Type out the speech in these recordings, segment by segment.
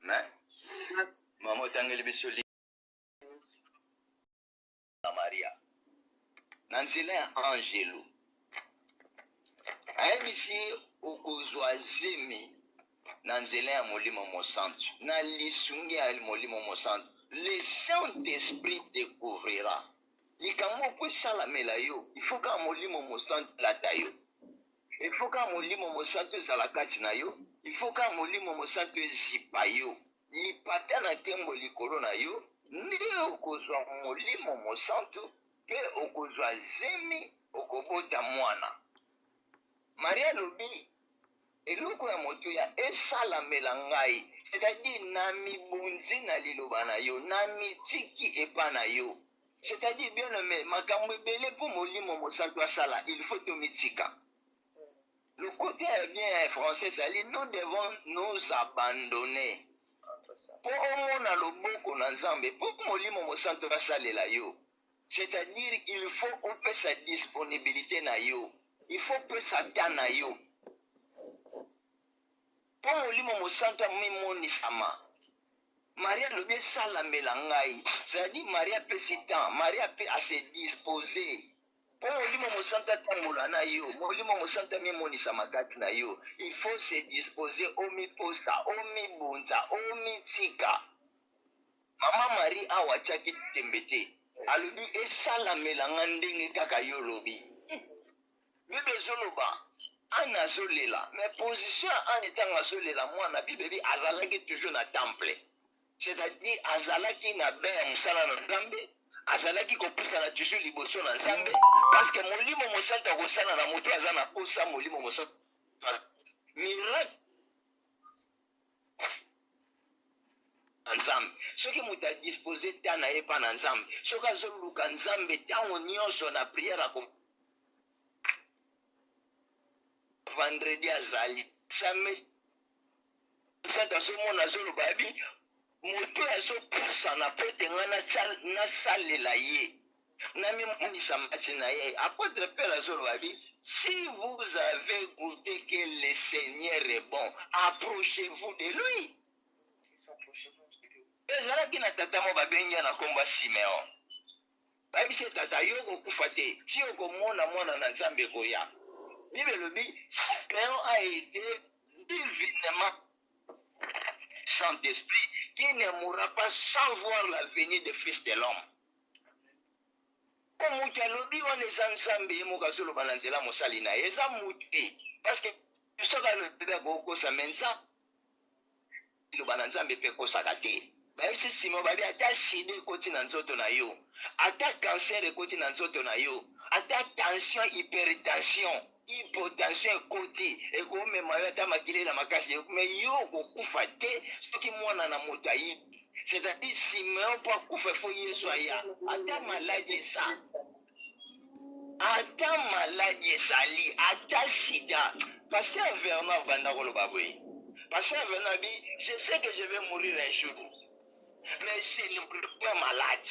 Mais, maman tangeli bisoli Maria. Nanzela Angelo. Aebisi okozwa zemi nanzela ya molimo mosantu. Na lisungi ya molimo mosantu. Le Saint-Esprit découvrira. Likambo kwe salamela yo. Il faut ka molimo mosantu lata yo. Il faut ka molimo mosantu zalakati na yo. Il faut ka molimo mosantu zipa yo. Lipata na tembo likolo na yo. Nde okozwa molimo mosantu. Ke okozwa zemi okobota mwana. Maria lobi eloko ya moto ya esalamela ngai, c'est-à-dire na mibunzi na liloba na yo, na mitiki epa na yo. C'est-à-dire bien aimé, makambo ebele po molimo mosantu asala, il faut to mitika. Le côté bien français, ça dit nous devons nous abandonner. Po omona loboko na Nzambe, po molimo mosantu asalela yo. C'est-à-dire il faut ope sa disponibilité na yo. Il faut ope sa temps na yo. Po molimo mosantu amimonisama. Maria lobi salamela ngai. C'est-à-dire Maria peut si temps, Maria peut à se disposer. Po molimo mosantu atambola na yo, molimo mosantu amimonisama kati na yo. Il faut se disposer omiposa, omibunza, omitika. Mama Marie awachaki tembete. Alobi esalamela nga ndenge kaka yo lobi. Bible zoloba ana zolela, mais position en étant azolela mwana bibebi azalaki toujours na temple. C'est-à-dire azalaki na ben musala na Nzambe, azalaki kopesa na toujours liboso na Nzambe, parce que molimo mosantu akosala na moto aza na posa molimo mosantu. Miracle Nzambe. Soki mutu adispoze ta na ye pa na Nzambe, soki azoluka Nzambe ntango nyonso na priere ako vendredi azali samedi sata azomona azoloba abi moto azopusa na po ete nga nasalela ye namimonisa mati na ye. Apôtre Paul azoloba abi si vous avez goûté que le Seigneur est bon, approchez-vous de lui. Ezalaki na tata mo babengi na komba Simeon. Babise tata yo kokufa te, ti okomona mwana na Nzambe koya. Bible lobi Simeon a été divinement Saint-Esprit qui ne mourra pas sans voir la venue du Fils de l'homme. Comme mutu alobi wana eza Nzambe ye moko azoloba na nzela mosali na ye eza mutu te, parce que soki alobi akokosa me Nzambe loba na Nzambe mpe ekosaka te. Bayebisi Simon babi ata sida ekoti na nzoto na yo, ata cancer ekoti na nzoto na yo, ata tension, hypertension, hypotension ekoti ekomema yo ata makili na makasi, me yo okokufa te soki mwana na moto ayibi. C'est-à-dire Simeon mpo akufa fo Yesu aya, ata maladi esa, ata maladi esali, ata sida. Pasteur Vernon vanda koloba boye. Pasteur Vernon dit, je sais que je vais mourir un jour, mais je ne suis pas malade.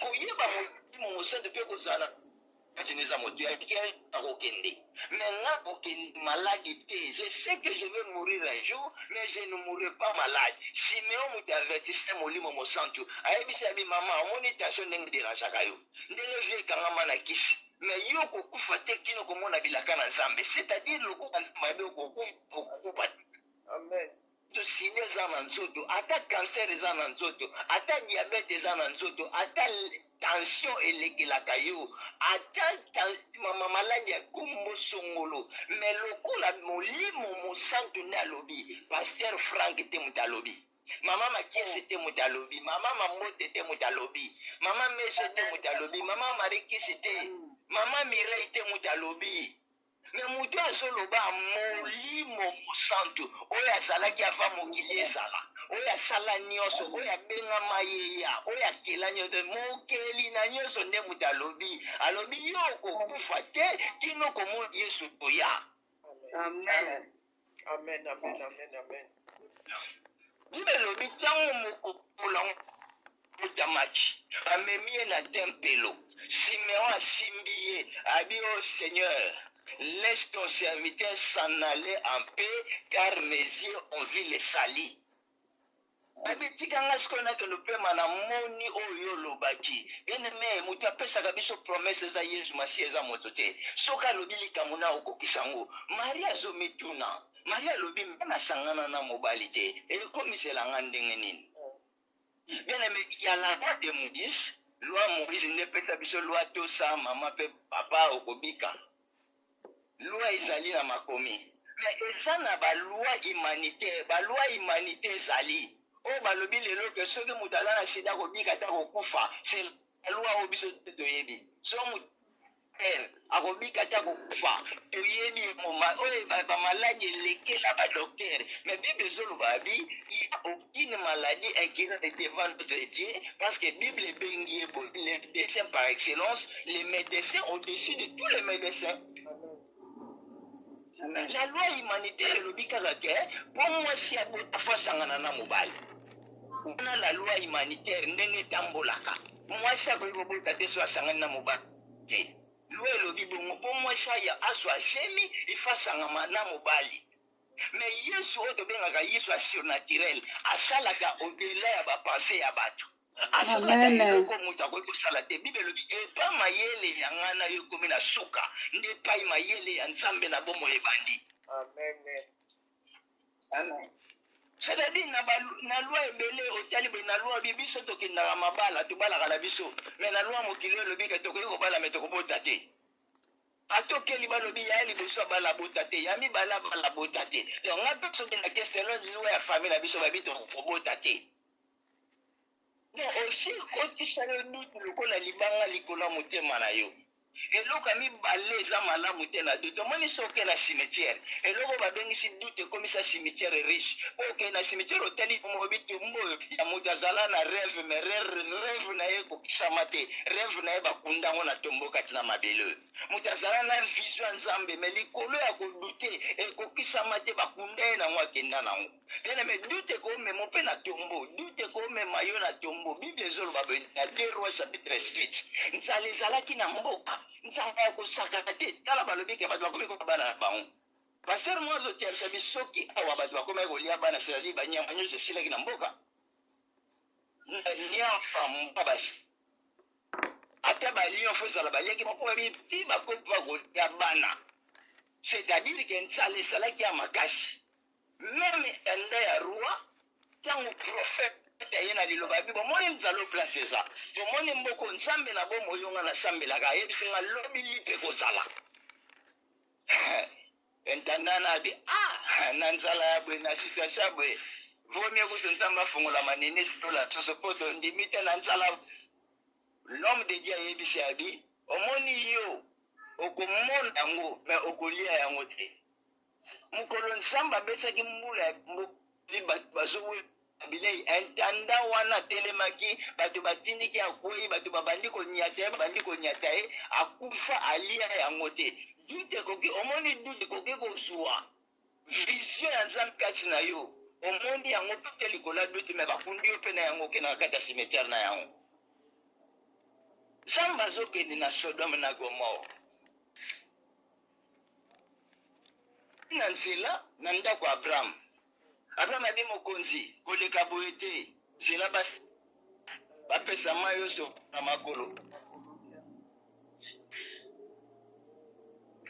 Koyeba molimo mosantu mpe kozala atineza moto yaki akokende. Maintenant okende malade te. Je sais que je vais mourir un jour, mais je ne mourrai pas malade. Simeon mutu avertise molimo mosantu ayebisa bi mama omoni tension ndenge derangaka yo, ndenge vie ekangama na kisi, mais yo kokufa te kino komona bilaka na Nzambe. C'est-à-dire lokoka mabe okokufa. Amen. Sida eza na nzoto, ata cancer eza na nzoto, ata diabete eza na nzoto, ata tension elekelaka yo, ata maladi ya kombo songolo, me lokola molimo mosantu nde alobi. Pasteur Frank te mutu alobi, mama Makiese te mutu alobi, mama Mamote te mutu alobi, mama Mese te mutu alobi, mama Marikisi te, mama Mireille te mutu alobi. Me mutu azoloba molimo mosantu oyo azalaki ava mokili ezala, oyo asala nyonso, oyo abengama yeya, oyo akela nyonso, mokeli na nyonso nde mutu alobi. Alobi yo okokufa te kino komona Yesu koya. Amen. Amen, amen, amen, amen. Bible lobi ntango mokopola motamaki amemi ye na tempelo, Simeon asimbi ye abi o Seigneur, Laisse ton serviteur s'en aller en paix, car mes yeux ont vu les salis. Abitikanga sikona que nous peut mana moni oyo lobaki. Bien-aimé, mutu apesaka biso promesse za Yesu masi eza moto te. Soka lobili kamuna okokisango. Maria zomituna. Maria lobi mena sangana na mobali te. Ekomiselanga ndenge nini? Bien-aimé, il y a la loi de Moïse. Loi Moïse ne peut pas biso loi to sa maman pe papa okobika. Loi ezali na makomi. Mais eza na ba loi humanitaire, ba loi humanité ezali. Oh balobi lelo que soki mutu aza na sida kobika ta kokufa, c'est la loi oyo biso toyebi. So mutu akobika ta kokufa, toyebi oyo bamaladi elekela badoktere. Mais Bible ezoloba bi, il n'y a aucune maladie incurable devant notre Dieu, parce que Bible bengi les médecins par excellence, les médecins au-dessus de tous les médecins. La loi humanitaire elobi kaka ke po mwasi afasangana na mobali. Kuna la loi humanitaire ndenge etambolaka. Mwasi akoki kobota te so asangani na mobali te. Loi elobi bongo po mwasi aya aso asemi efasangama na mobali. Mais Yesu oyo tobengaka Yesu ya surnaturel asalaka au-delà ya bapense ya bato. Asalaka eloko moto akoki kosala te. Bible elobi epa mayele ya nga na yo ekomi na suka nde epai mayele ya Nzambe na bomoi ebandi. Amen. C'est-à-dire na loi ebele otali boye na loi biso tokendaka mabala tobalaka na biso mais na loi mokili elobi ke tokoki kobala me tokobota te. Atokeli balobi ya liboso bala bota te ya mibala bala bota te. Donc nga pe sokendake selon loi ya famille na biso babi tokobota te. Mais aussi kotisa le doute lokola libanga likolo motema na yo. Eloko mibale eza malamu te na doute. Omoni soki na cimetière eloko babengisi doute ekomisa cimetière riche. Oke na cimetière otali mobi tumbo ya moto azala na rêve mais rêve na ye ekokisama te. Rêve na ye bakundango na tombo kati na mabele. Moto azala na vision ya Nzambe mais likolo ya kodute ekokisama te bakunda ye nango akenda nango. Bien-aimé, doute ekomema mpe na tombo, doute ekomema yo na tombo. Bible ezoloba na 2 Rois chapitre 6. Nzala ezalaki na mboka. Nzala ya kosakaka te. Tala balobi ke bato bakomi kolia bana na bango. Pasteur mo azotiaka biso soki awa bato bakomi kolia bana c'est-à-dire banyama nyonso esilaki na mboka. Nyafa mbabasi. Ata balion fo ezala baliaki moko babi ti bakomi kolia bana. C'est-à-dire ke nzala esalaki ya makasi. Même enda ya roi, tango prophète ye na liloba bi bomoni nzalo place eza. Bomoni mboko Nzambe na bo moyonga na sambelaka yebisinga lobi lipe kozala. Entanda na bi na nzala ya bwe na situation ya bwe. Vomi kutu Nzambe afungola manene sitola soso poto ndimite na nzala. L'homme de Dieu yebisi abi omoni yo okomona yango mais okolia yango te. Mukolo Nzambe abesaki mbula bazowe bilei entanda wana telemaki bato batindiki akwei bato babandi konyata ye babandi konyata ye akufa alia yango te. Dute koki omoni dute koki kozwa vision ya Nzambe kati na yo omoni yango pete likola dute me bakundi yo mpe na yango okendaka kati ya cimetière na yango. Nzambe azokende na Sodome na Gomore na nzela na ndako Abraham. Abraham abi mokonzi koleka boye te nzela bapesa mai nyonso na makolo.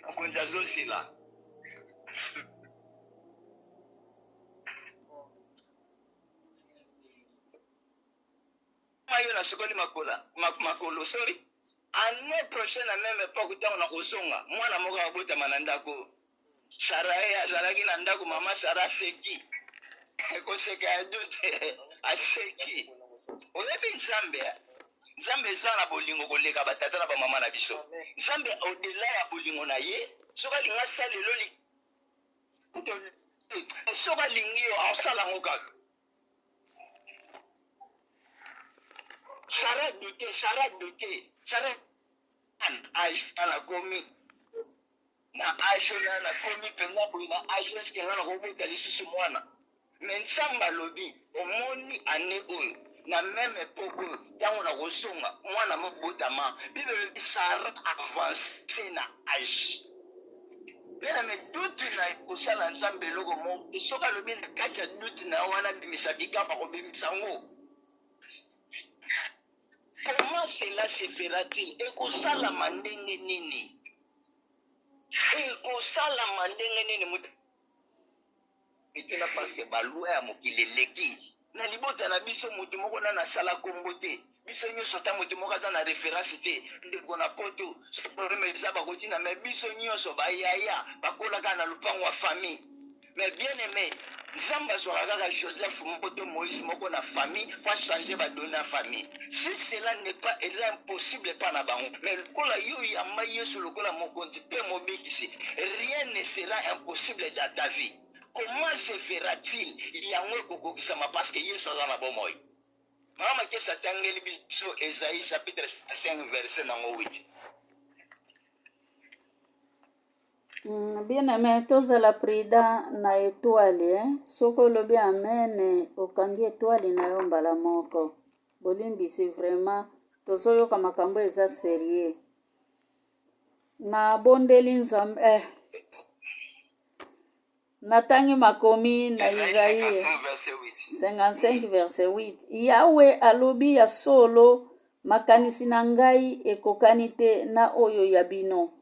Mokonzi azosila. Mai yo na sokoli makolo sorry. Année prochaine à même époque ntango na kozonga mwana moko abotama na ndako. Sarah azalaki na ndako mama Sarah seki. Koseka ya dute aseki. Oyebi Nzambe eza na bolingo koleka batata na bamama na biso. Nzambe au-delà ya bolingo na ye soki alingi asala lelo soki alingi yo asala yango kaka. Sarah dute Sarah na komi na ajona na komi penga boye na ajo eske nga na kobota lisusu mwana. Mais Nzambe alobi omoni ane oyo na même époque oyo ntango na kozonga mwana mobotama Bible Sarah avance na age. Bien mais doute na kosala nzambe eloko moko soki alobi na kati ya doute na wana bimisa bikamba kobimisa ngo. Comment cela se fera-t-il? Ekosalama ndenge nini? Ekosalama ndenge nini? Etuna parce que balwa ya mokili eleki na libota na biso motu moko na nasala kombo te. Biso nyonso ta motu moko aza na référence te. Ndeko na poto problème eza bakoti na mais biso nyonso bayaya bakolaka na lupango wa famille. Mais bien aimé, Nzambe azwaka kaka Joseph Mpoto Moïse moko na famille pour changer badonner na famille. Si cela n'est pas impossible pas na bango. Mais kola yo yamba Yesu lokola mokonzi pe mobikisi. Rien ne sera impossible dans ta vie. Comment se fera-t-il? Il y a un coco qui s'en parce que Yesu a la bonne. Maman qui s'attendait biso Esaïe chapitre 5 verset 8. Bien aimé, tozala prida na étoile, soki olobi amen okangi étoile na yo mbala moko. Bolimbisi vraiment tozoyoka makambo eza sérieux. Na bondeli nzambe natangi makomi na Isaïe 55 verset 8. Yawe alobi ya solo makanisi na ngai ekokani te na oyo ya bino.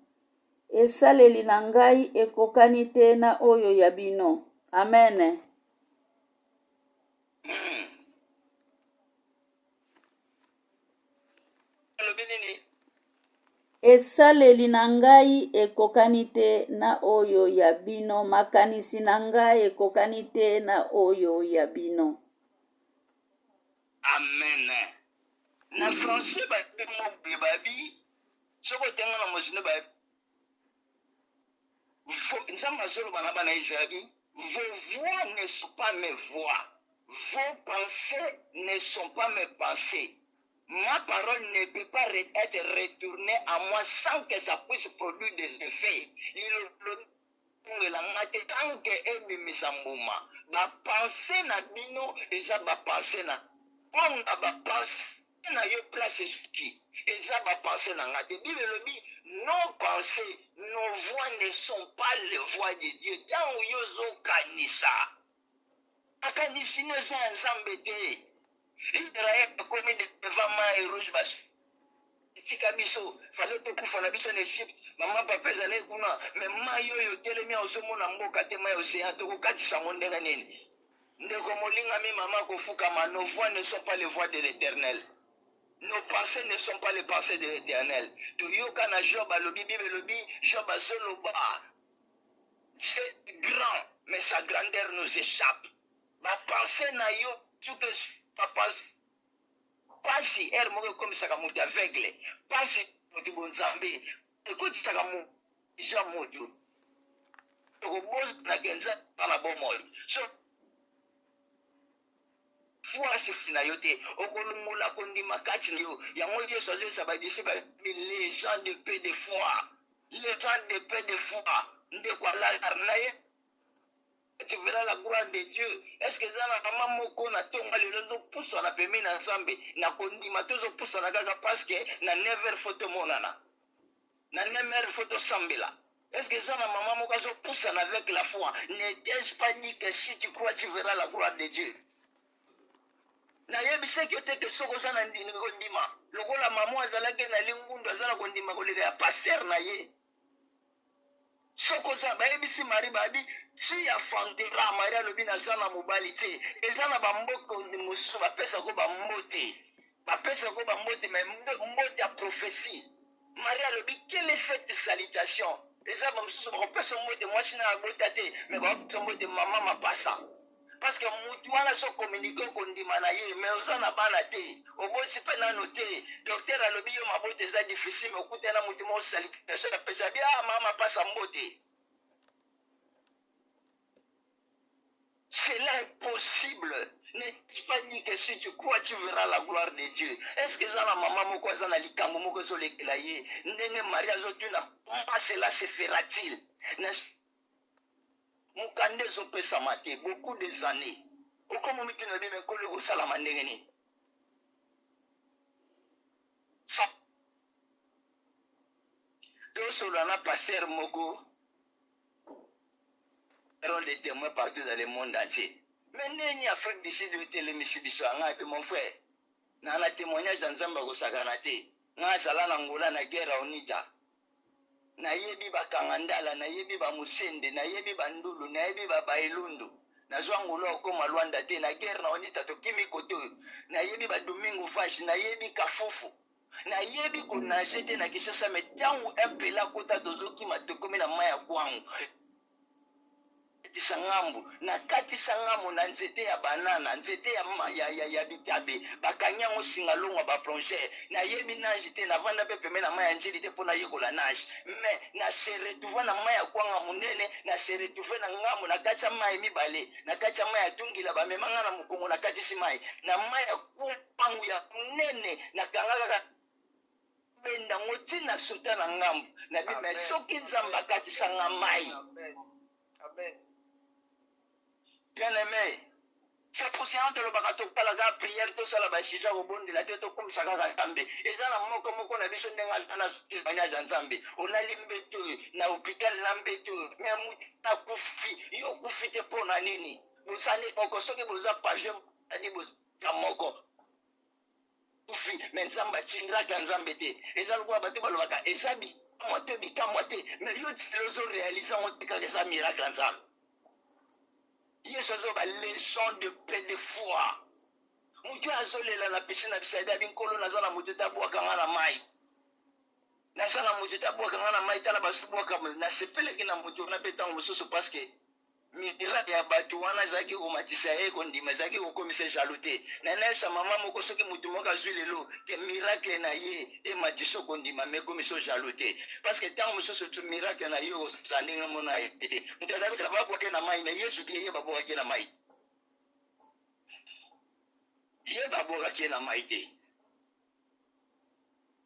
Esaleli na ngai ekokani te na oyo ya bino. Amen. Esaleli na ngai ekokani te na oyo ya bino. Makanisi na ngai ekokani te na oyo ya bino. Amen. Na français babi soko tenga na mosine ba vos voix ne sont pas mes voix, vos pensées ne sont pas mes pensées. Ma parole ne peut pas être retournée à moi sans que ça puisse produire des effets. Tant que ebimisambuma ba pensée na bino eza ba pensée na on a ba pensée na yo place ski eza ba pensée na ngate Bible lobi nos pensées nos voix ne sont pas les voix de Dieu tant yozo kanisa akanisi no za nzambe te Israël akomi devant mai rouge bas tika biso fale tokufa na biso na Egypte mama papa ezali kuna me mai oyo telemi ozomona mboka te mai océan tokokatisa ngo ndenge nini ndeko molingami mama kofukama nos voix ne sont pas les voix de l'Éternel. Nos pensées ne sont pas les pensées de l'Éternel. Toyoka na Job alobi Bible lobi Job azoloba c'est grand mais sa grandeur nous échappe. Ma pensée na yo tu que ma pensée pasi er moko comme ça comme aveugle pasi motu bonzambe écoute ça comme déjà motu to boss na genza na bomoy so foi sifina yote okolumula kondima kati yo yango Yesu azoyesa badisipe les gens de peu de foi les gens de peu de foi ndeko Lazare na ye tu verras la gloire de Dieu. Est-ce que ça na mama moko na tonga lelo zo pusa na pemi na nzambe na kondima tozo pusa na kaka parce que na never photo monana na never photo sambela. Est-ce que ça na mama moko zo pusa na avec la foi? N'était-ce pas dit que si tu crois tu verras la gloire de Dieu? Na yebise ki ote ke soko za na kondima lokola mama azalaki na lingundu azala kondima koleka ya pasteur na ye sokoza bayebisi Marie babi si ya fantera Marie alobi naza na mobali te eza na bamboka mosusu bapesa ko bambote mais mbote ya prophétie Marie alobi quelle est cette salutation eza bamosusu bakopesa mbote mwasi na abota te mais bakopesa mbote mama mapasa parce que mutu wana so communique kondima na ye mais oza na bana te oboti mpe nano te docteur alobi yo mabote eza difficile mais okuta na mutu mo salutation apesa bi mama pasa mbote. Cela est possible. N'est-ce pas dit que si tu crois tu verras la gloire de Dieu? Est-ce que ça la maman moko za na likambo moko zo lekela ye ndenge Maria zo tuna comment cela se fera-t-il? Mukande zo pesa mate beaucoup des années okomo mitino de mekolo osalama ndenge ni to solo na pasteur moko seront les témoins partout dans le monde entier. Mais neni Afrique du Sud de télémissibiso anga mon frère. Na na témoignage nzamba ko sakana te. Nga sala na ngola na guerre onita. Na yebi ba kangandala, na yebi ba musende, na yebi ba ndulu, na yebi ba bailundu. Na zwangolo okoma Luanda te na guerre na onita to kimi koto. Na yebi ba Domingo Fashi, na yebi Kafufu. Na yebi ko na jete na Kinshasa metangu epela kota dozoki matokomi na maya kwangu. Sangambu na kati sangamu na nzete ya banana nzete ya bitabe bakanyango singalongwa ba plonger na yebi nage te na vanda pe pemena maya njili te pona yekola nage mais na se retrouver na maya kwanga munene na se retrouver na ngamu na kati maya mibale na kati maya tungila ba memanga na mukongo na kati simai na maya kwangu ya munene na kangaka benda ngoti na sultana ngambu na bima soki nzamba kati sanga mai. Amen. Bien-aimé, c'est pour ça que le bagato palaga prière tout ça la basija au bon de la tête comme ça ga tambe. Et ça la moko na biso ndenga na Espagne za nzambe. On a limbeto na hôpital lambeto. Mais muta kufi, yo kufi te pona nini. Busani oko soki buza page ani buz kamoko. Kufi mais nzamba tindra nzambe te. Et ça le quoi batu balobaka esabi moté bika moté. Mais yo tsezo réaliser on tika que ça miracle nzambe. Yesu azoba leçon de paix de foi. Mutu azolela na piscine bisaida binkolo nazana mutu tabwaka ngana mai. Nazana mutu tabwaka ngana mai tala basubwaka na sepeleki na mutu na betango mususu parce que miracle ya batu wana zaki komatisa ye kondima zaki kokomisa jaloute. Na nesa mama moko soki mutu moko azwi lelo ke miracle na ye e matiso kondima me komiso jaloute. Parce que tant mususu tu miracle na yo salinga mona ete. Mutu azabi kala bwa ke na mai na Yesu ki ye babwa ke na mai. Ye babwa ke na mai te.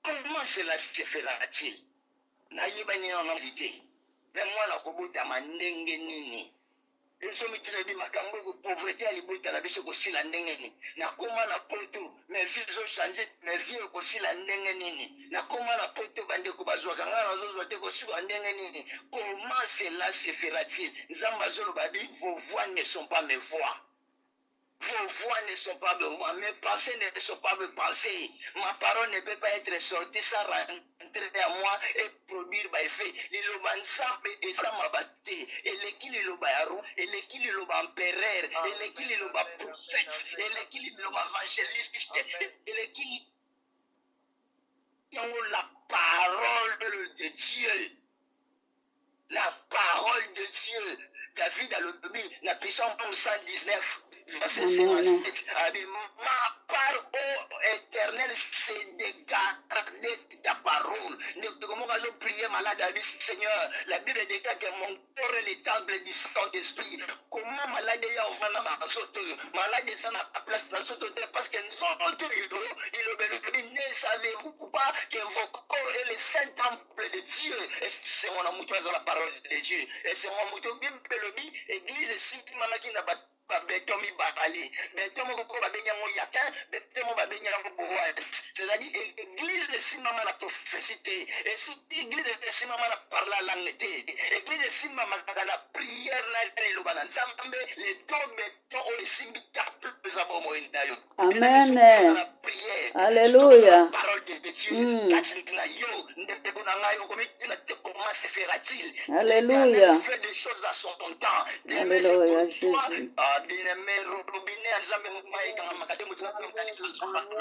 Comment cela se fera-t-il? Na yeba ni na nalite. Mais moi la kobota mandenge nini. Ils mis tous les makambo de pauvreté à l'ibota la biso aussi la ndengeni. Na koma na poto, mes vies ont changé, mes vies aussi la ndengeni. Na koma na poto bande ko bazwa kanga na zo zote ko suba ndengeni. Comment cela se fera-t-il? Nzamba zolo babi, vos voix ne sont pas mes voix. Vos voix ne sont pas mes voix, mes pensées ne sont pas mes pensées. Ma parole ne peut pas être sortie sans rentrer à moi et produire par effet. Liloba nsambe eza mabate, eleki liloba yaro, eleki liloba empereur, eleki liloba prophète, eleki liloba évangéliste, eleki la parole de Dieu. La parole de Dieu. David a le Bible, la puissance 119. Verset 56, ma part, ô éternel, c'est de garder ta parole. Comment allons prier malade David, Seigneur? La Bible déclare que mon corps est le temple du Saint-Esprit. Comment malade est en venant dans ce malade est en place dans ce parce que nous ne savez-vous pas que votre corps est le saint temple de Dieu? Et c'est mon amour dans la parole de Dieu. Et c'est mon amour bien pelomi, église si manaki na betomi babali, betomo ko babenya mo yatin, betomo babenya ko bois. C'est-à-dire église si maman la prophétie, et si église si maman la parle la langue, église si maman la prière na le banan sambe, les tombes au simbi tape les abomo inayo. Amen. Alléluia. Parole de Dieu, katina yo, ndete kunanga yo komitina te comment se fera-t-il? Alléluia. Fait des choses à son temps. Alléluia, Jésus.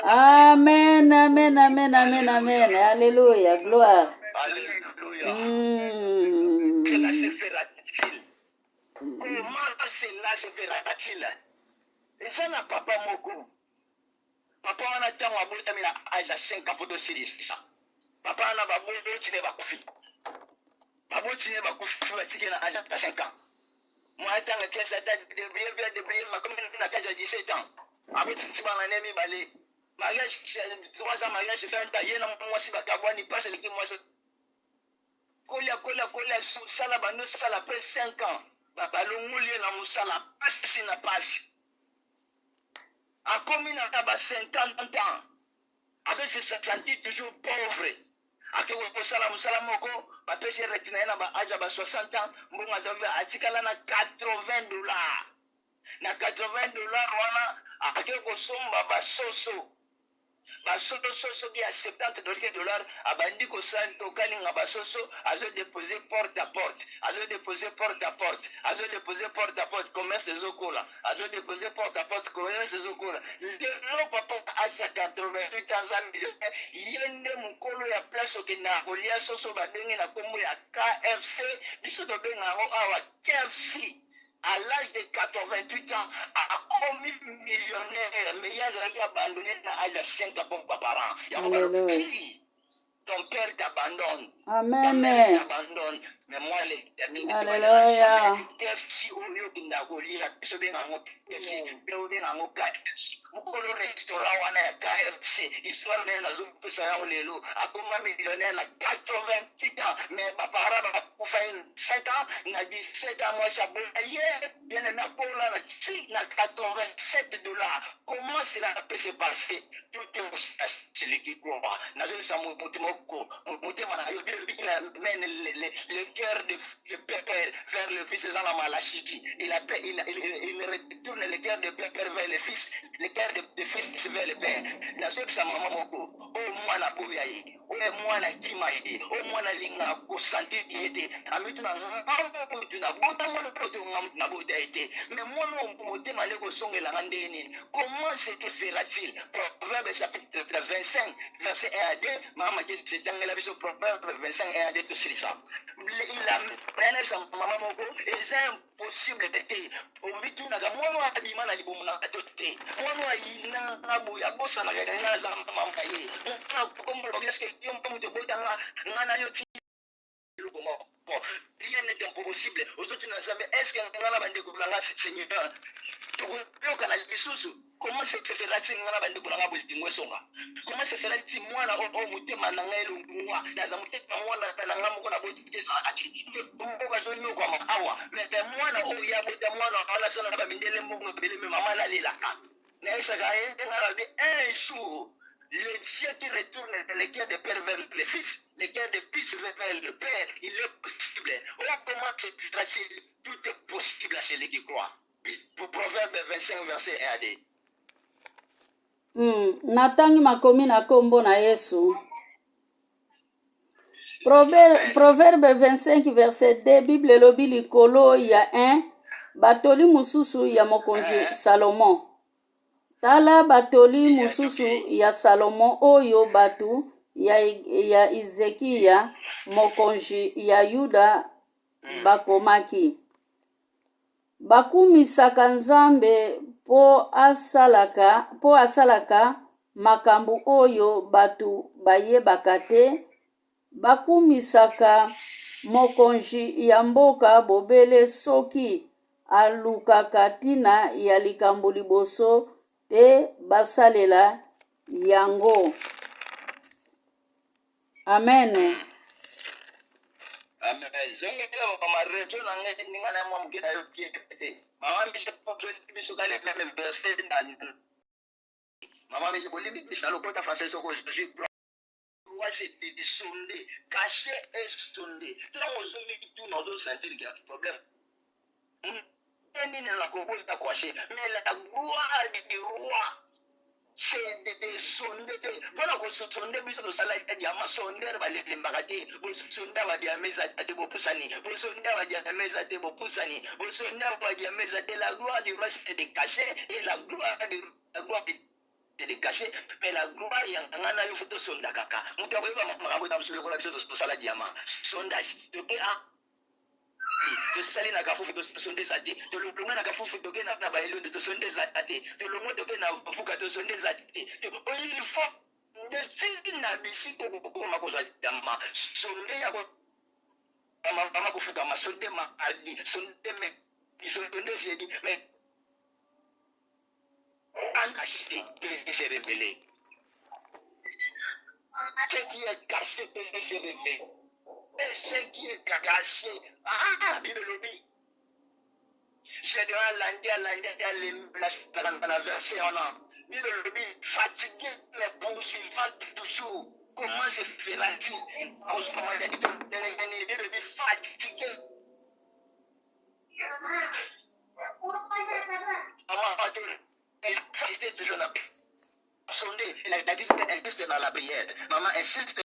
Amen, amen, amen, amen, amen. Alléluia, gloire. Alléluia. Cela se fera-t-il? Comment cela se fera-t-il? Et ça n'a papa moko. Papa on a tant à bout à âge à 5 ans pour dossier ça. Papa on a babou tu n'es pas coufi. Babou tu n'es pas coufi tu n'es à âge à 5 ans. Moi tant que ça date de briller ma commune na cage à 17 ans. Babou tu vas en aimer balé. Mariage 3 ans mariage fait un taillé na moi si bakabwani passe les qui moi kolia sala bano sala après 5 ans. Papa longoli na musala passe na passe. A commis à 50 ans, avec se sentir toujours pauvre, ake kosala mosala moko bapesi retina ye na baage ya 60 ans mbongo azavi atikala na 80 dollars na 80 dollars wana ake kosomba basoso basoso soki ya 70 dollars abandi kokalinga basoso azodepose porte à porte azodepose porte à porte azodepose porte à porte commerce ezokola azodepose porte à porte commerce ezokola lelo papa asa 88 ans a millionnaire ye nde mokolo ya place okenda kolia soso badenge na kombo ya KFC biso tobenga yango awa KFC. À l'âge de 88 ans, a commis millionnaire, mais il y a abandonné à l'âge de 5 ans par an. Alléluia. Ton père t'abandonne. Amen. Ta mère t'abandonne. Mais moi, Alléluia. KFC au lieu de Nagolia, je vais dans mon KFC, je vais dans mon KFC. Mukolo restaurant wana ya KFC, histoire de la zone pesa ya lelo, akoma millionnaire na 88 ans, mais papa bakufa 7 ans, na 17 ans moi chabona hier, bien na pola na 87 dollars. Comment cela peut se passer? Tout est celui qui croit. Na zo sa motimo na yo mène le cœur de père vers le fils dans la malachie. Il retourne le cœur de père vers le fils, le cœur de fils vers le père. Na zo sa maman moko, o mwana boya yi, o mwana kima yi, o mwana linga ko santé yete. Amitu na bota mwana poto na bota yete. Mais mwana motema leko songela ngandeni. Comment c'était fera-t-il? Proverbe chapitre 25, verset 1 à 2, maman dit c'est dans la vision Proverbe 25, 1 à 2, tout ça. Il a pris sa maman moko, et c'est impossible de dire. Au vite, on a mon abima na libomu na toté. Mon ina na boya bossa na gana za maman paye. On a comme le qu'est-ce que on peut te botter na yo ti. Bon, rien n'est impossible. Aujourd'hui, nous savons, est-ce que nous avons des coups là, Seigneur? Comment se fait-il ngana bande kulanga bultingwe songa? Comment se fait-il mwana o mutema na ngai lungwa na za mutema mwana na ngamu kuna botike sa ati mboka zonyo kwa mawa mais mwana o ya bota mwana ala sana ba bindele mbongo bele mama la lelaka na isa gae ngara bi un jour le ciel qui retourne le cœur de père vers le fils, le cœur de fils vers le père, il est possible. Oh, comment c'est facile? Tout est possible à celui qui croit. Pour Proverbe 25, verset 1 à 2. Natangi makomi na kombo na Yesu. Proverbe 25, verset 2, Bible lobi likolo ya 1, batoli mususu ya mokonzi Salomon. Tala batoli mususu ya Salomon oyo batu ya Ezekia mokonzi ya Yuda bakomaki. Bakumisaka Nzambe po asalaka makambo oyo batu bayebaka te. Bakumisaka mokonzi ya mboka bobele soki alukaka tina ya likambo liboso te basalela yango. Amen. Amen. Je vais ma région dans les ningana mom qui a eu pied. Maman mi se pote mi so gale même verset dans. Maman mi se bolé mi sa lo kota face so ko je suis roi c'est de sondé, caché et sondé. Là on zo mi tout dans d'autres sentir qu'il y a problème. Mais la gloire du roi, c'est de sonder. Voilà qu'on se sonde, mais on s'allait dire, ma sondeur va les embarader, vous sondeur va dire, mais à te poussani, vous sondeur va dire, mais à te poussani, vous sondeur va dire, mais à te la gloire du roi, c'est de cacher, et la gloire c'est de cacher, mais la gloire, il y a un photo sonda kaka. Nous devons avoir sur le collège de Saladiama, sondage, de tosali na kafufu tosonde zate tolongo na kafufu toke na baelo de tosonde zate tolongo toke na fuka tosonde zate il faut de tindi na bisi ko ma ko zama sonde ya ko mama ko fuka masonde ma ali sonde me sonde zedi mais en acheté que se révéler ce qui est caché peut se révéler. Et ce qui est caché, Bible le dit. Je dois la verset en an. Bible le dit, fatigué, mais poursuivant toujours. comment se fera-t-il? Fatigué. Insistez toujours dans la prière. Maman insiste.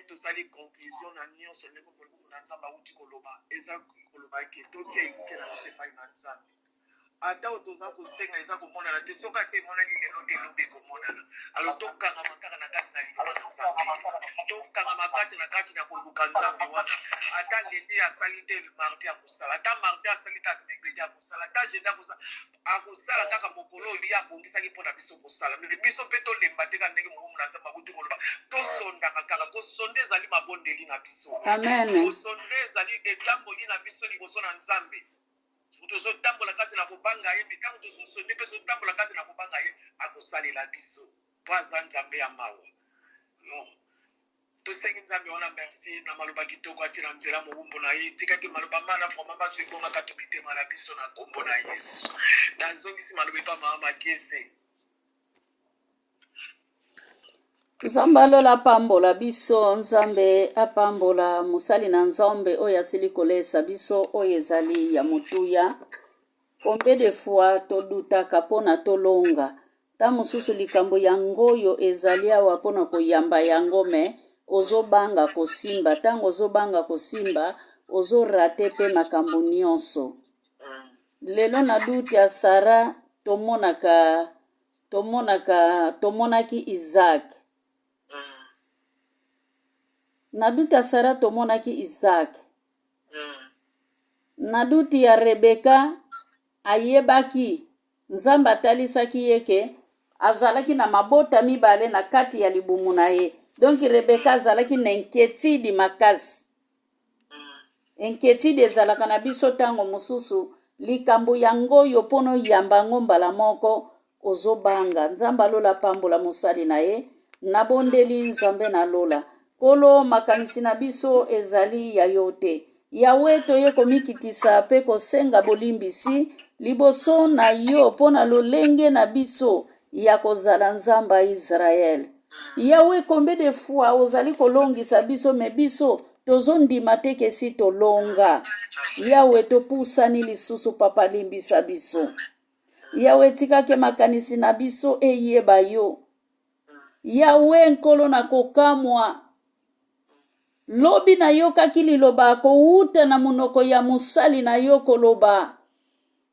Tosali conclusion na nyonso ndeko koloko na nzamba uti koloba eza koloba ke totia ikuke na sepai na nzambe ata otoza kosenga eza komonana te soki ate emonaki lelo te elobi ekomonana alo tokanga makaka na kati na liloba na nzambe tokanga makati na kati na koluka nzambe wana ata lende asali te mardi akosala ata mardi asali te mercredi akosala ata jeudi akosala kaka mokolo oli abongisaki mpo na biso kosala me biso mpe tolemba te ka ndenge mokomu na nzambe akuti koloba tosondaka kaka kosonde ezali mabondeli na biso kosonde ezali etamboli na biso liboso na nzambe tozotambola kati na kobanga ye mpe ntango tozosonde mpe tozotambola kati na kobanga ye akosalela biso po aza nzambe ya mawa tosengi nzambe wana merci na maloba kitoko atina nzela mobumbu na ye tikaki maloba mana vraimen bazwi ebongaka to mitema na biso na kombo na yesu nazongisi maloba epa mama makese nzambe alola apambola biso nzambe apambola mosali na nzambe oyo asili kolesa biso oyo ezali ya motuya combien de fois todutaka mpona tolonga ta mosusu likambo yango oyo ezali awa mpona koyamba yango me ozobanga kosimba ntango ozobanga kosimba ozorate mpe makambo nyonso lelo na duti ya sara tomonaki Isaac na duti ya sara tomonaki Isaac na duti ya Rebeka ayebaki nzambe atalisaki ye ke azalaki na mabota mibale na kati ya libumu na ye donc Rebeka azalaki na inquiétude makasi inquiétude ezalaka na biso ntango mosusu likambo yango oyo mpona oyamba yango mbala moko ozobanga nzambe alola pambola mosali na ye nabondeli nzambe nalola kolo makanisi na biso ezali ya yo te yawe toye komikitisa mpe kosenga bolimbisi liboso na yo mpona lolenge na biso ya kozala nzambe ya Israele yawe combien de fois ozali kolongisa biso me biso tozondima te kesi tolonga yawe topusani lisusu papa limbisa biso yawe tikake makanisi na biso eyeba yo yawe nkolo na kokamwa lobi na yo kaki liloba kouta na monoko ya mosali na yo koloba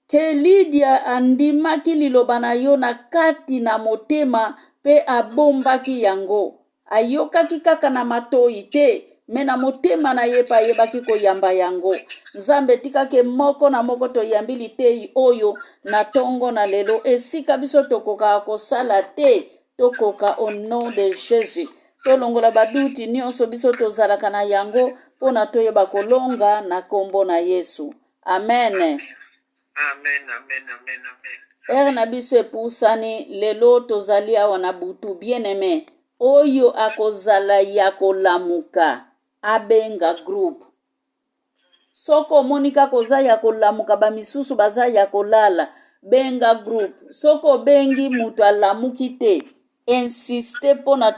ke Lidia andimaki liloba na yo na kati na motema pe abombaki yango ayokaki kaka na matoi te me na motema na ye pa ayebaki koyamba yango nzambe tikake moko na moko toyambi litei oyo na tongo na lelo esika biso tokokaka kosala te tokoka au nom de Jésus tolongola baduti nyonso biso tozalaka na yango mpona toyeba kolonga na kombo na Yesu amen amen amen amen amen ere na biso epusani lelo tozali awa na butu bien-aimé oyo akozala ya kolamuka abenga groupe soko omonika koza ya kolamuka bamisusu baza ya kolala benga groupe soko bengi mutu alamuki te insiste mpona